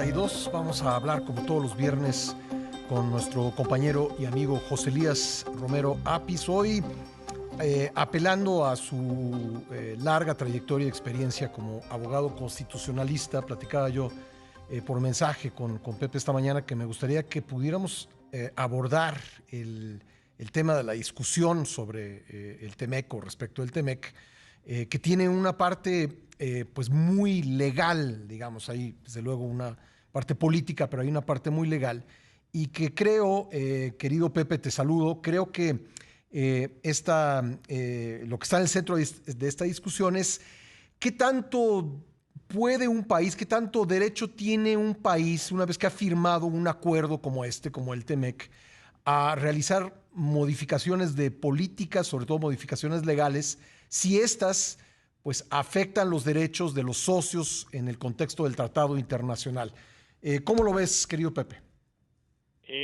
9:32. Vamos a hablar, como todos los viernes, con nuestro compañero y amigo José Elías Romero Apis. Hoy, apelando a su larga trayectoria y experiencia como abogado constitucionalista, platicaba yo por mensaje con Pepe esta mañana que me gustaría que pudiéramos abordar el tema de la discusión sobre el TEMEC o respecto del TEMEC, que tiene una parte pues muy legal, digamos, hay desde luego una parte política, pero hay una parte muy legal, y que creo, querido Pepe, te saludo, creo que lo que está en el centro de esta discusión es qué tanto puede un país, qué tanto derecho tiene un país, una vez que ha firmado un acuerdo como este, como el TEMEC, a realizar modificaciones de políticas, sobre todo modificaciones legales, si estas pues afectan los derechos de los socios en el contexto del tratado internacional. ¿Cómo lo ves, querido Pepe?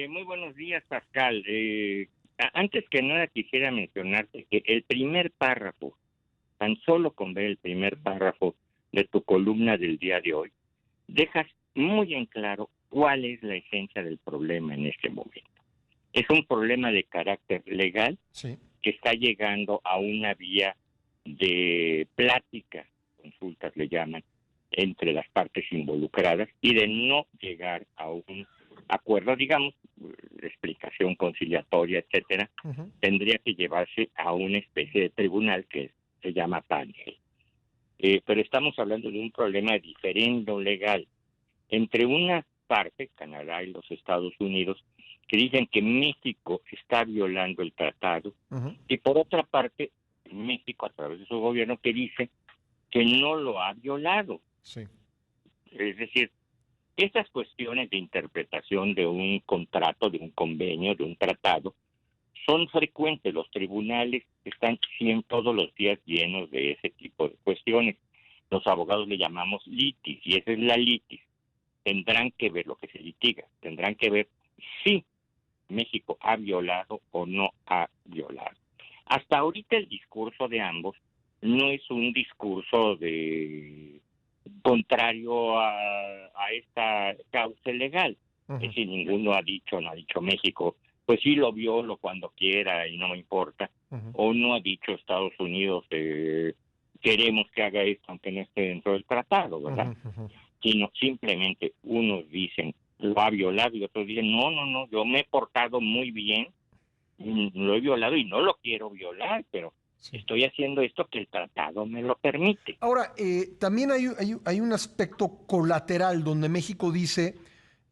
Muy buenos días, Pascal. Antes que nada quisiera mencionarte que el primer párrafo, tan solo con ver el primer párrafo de tu columna del día de hoy, dejas muy en claro cuál es la esencia del problema en este momento. Es un problema de carácter legal, Sí, que está llegando a una vía de plática, consultas le llaman, entre las partes involucradas, y de no llegar a un acuerdo, digamos, explicación conciliatoria, etcétera, uh-huh, tendría que llevarse a una especie de tribunal que se llama panel. Pero estamos hablando de un problema de diferendo legal entre una parte, Canadá y los Estados Unidos, que dicen que México está violando el tratado, uh-huh. y por otra parte, México, a través de su gobierno, que dice que no lo ha violado. Sí. Es decir, estas cuestiones de interpretación de un contrato, de un convenio, de un tratado, son frecuentes. Los tribunales están todos los días llenos de ese tipo de cuestiones. Los abogados le llamamos litis, y esa es la litis. Tendrán que ver lo que se litiga, tendrán que ver si México ha violado o no ha violado. Hasta ahorita el discurso de ambos no es un discurso de contrario a esta causa legal. Es Uh-huh. decir, ninguno ha dicho, no ha dicho México, pues sí lo violo cuando quiera y no me importa. Uh-huh. O no ha dicho Estados Unidos, queremos que haga esto aunque no esté dentro del tratado, ¿verdad? Uh-huh. Sino simplemente unos dicen lo ha violado y otros dicen no, yo me he portado muy bien, lo he violado y no lo quiero violar, pero Sí. estoy haciendo esto que el tratado me lo permite. Ahora, también hay un aspecto colateral donde México dice,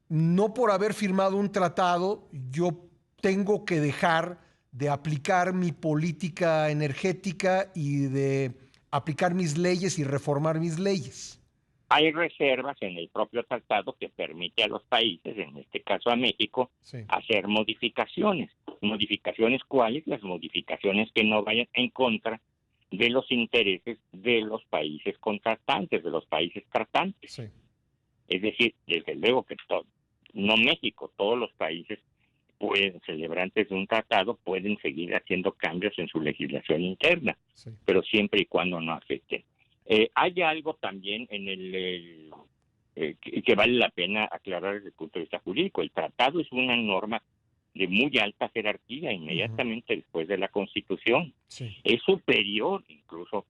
no por haber firmado un tratado, yo tengo que dejar de aplicar mi política energética y de aplicar mis leyes y reformar mis leyes. Hay reservas en el propio tratado que permite a los países, en este caso a México, Sí. hacer modificaciones. ¿Modificaciones cuáles? Las modificaciones que no vayan en contra de los intereses de los países contratantes, de los países tratantes. Sí. Es decir, desde luego que no México, todos los países celebrantes de un tratado pueden seguir haciendo cambios en su legislación interna, Sí. pero siempre y cuando no afecten. Hay algo también en que vale la aclarar desde el punto de vista jurídico. El tratado es una norma de muy alta jerarquía, Uh-huh. inmediatamente después de la Constitución. Sí. Es superior incluso,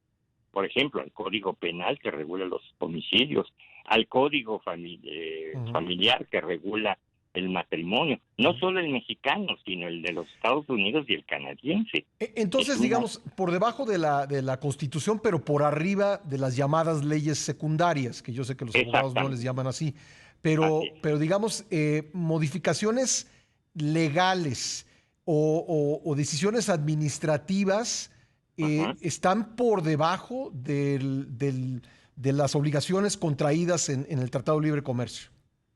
por ejemplo, al Código Penal que regula los homicidios, al Código Uh-huh. Familiar que regula el matrimonio, no Uh-huh. solo el mexicano, sino el de los Estados Unidos y el canadiense. Es Entonces, una digamos, por debajo de la Constitución, pero por arriba de las llamadas leyes secundarias, que yo sé que los abogados no les Exactamente, llaman así, así es. pero digamos, modificaciones legales o decisiones administrativas Ajá. están por debajo de las obligaciones contraídas en el Tratado de Libre Comercio.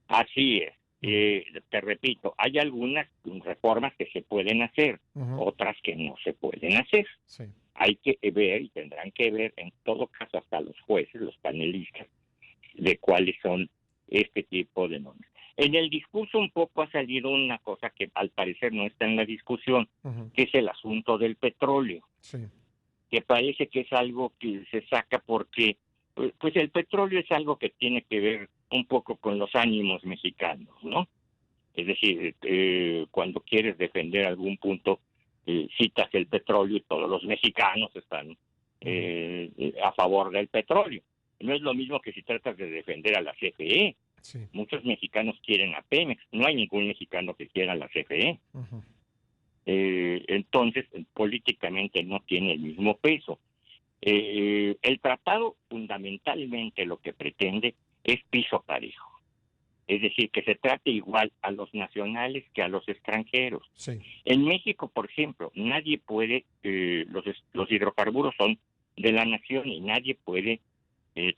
Así es. Uh-huh. Te repito, hay algunas reformas que se pueden hacer, Uh-huh. otras que no se pueden hacer. Sí. Hay que ver y tendrán que ver, en todo caso, hasta los jueces, los panelistas, de cuáles son este tipo de normas. En el discurso un poco ha salido una cosa que al parecer no está en la discusión, Uh-huh. que es el asunto del petróleo, Sí. que parece que es algo que se saca porque, pues el petróleo es algo que tiene que ver un poco con los ánimos mexicanos, ¿no? Es decir, cuando quieres defender algún punto, citas el petróleo y todos los mexicanos están a favor del petróleo. No es lo mismo que si tratas de defender a la CFE. Sí. Muchos mexicanos quieren a Pemex, no hay ningún mexicano que quiera a la CFE. Entonces, políticamente no tiene el mismo peso. El tratado fundamentalmente lo que pretende es piso parejo. Es decir, que se trate igual a los nacionales que a los extranjeros. Sí. En México, por ejemplo, nadie puede, los hidrocarburos son de la nación y nadie puede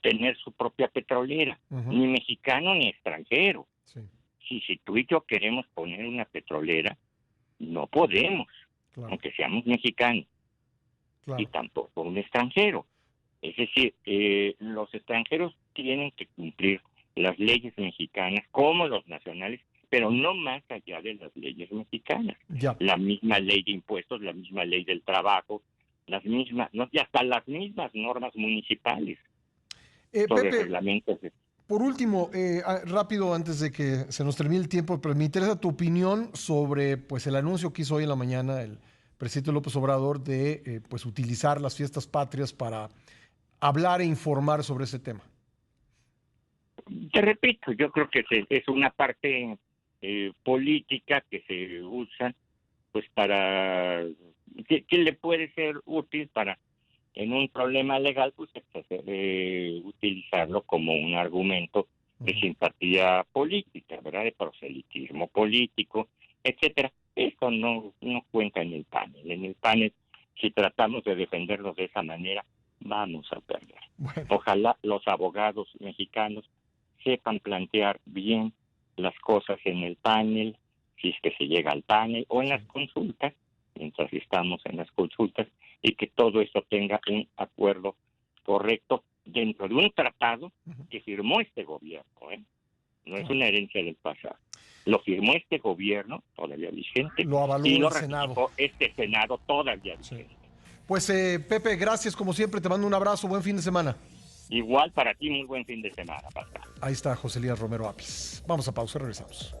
tener su propia petrolera, ni mexicano ni extranjero. Sí. Si tú y yo queremos poner una petrolera, no podemos, Claro. aunque seamos mexicanos, Claro. y tampoco un extranjero. Es decir, los extranjeros tienen que cumplir las leyes mexicanas como los nacionales, pero no más allá de las leyes mexicanas. Ya. La misma ley de impuestos, la misma ley del trabajo, las mismas, no, y hasta las mismas normas municipales sobre Pepe, reglamentos. por último, rápido antes de que se nos termine el tiempo, pero me interesa tu opinión sobre pues el anuncio que hizo hoy en la mañana el presidente López Obrador de pues utilizar las fiestas patrias para hablar e informar sobre ese tema. Te repito, yo creo que es una parte política que se usa pues para que le puede ser útil para en un problema legal pues utilizarlo como un argumento de simpatía política, ¿verdad? De proselitismo político, etcétera. Esto no cuenta en el panel. En el panel, si tratamos de defendernos de esa manera, vamos a perder. Bueno. Ojalá los abogados mexicanos sepan plantear bien las cosas en el panel, si es que se llega al panel, o en las consultas, mientras estamos en las consultas, y que todo eso tenga un acuerdo correcto dentro de un tratado que firmó este gobierno, no es una herencia del pasado. Lo firmó este gobierno, todavía vigente, lo avaló y lo el Senado. ratificó este Senado, todavía vigente. Sí. Pues Pepe, gracias como siempre, te mando un abrazo, buen fin de semana. Igual para ti, muy buen fin de semana, Pascal. Ahí está José Elías Romero Apis. Vamos a pausa, regresamos.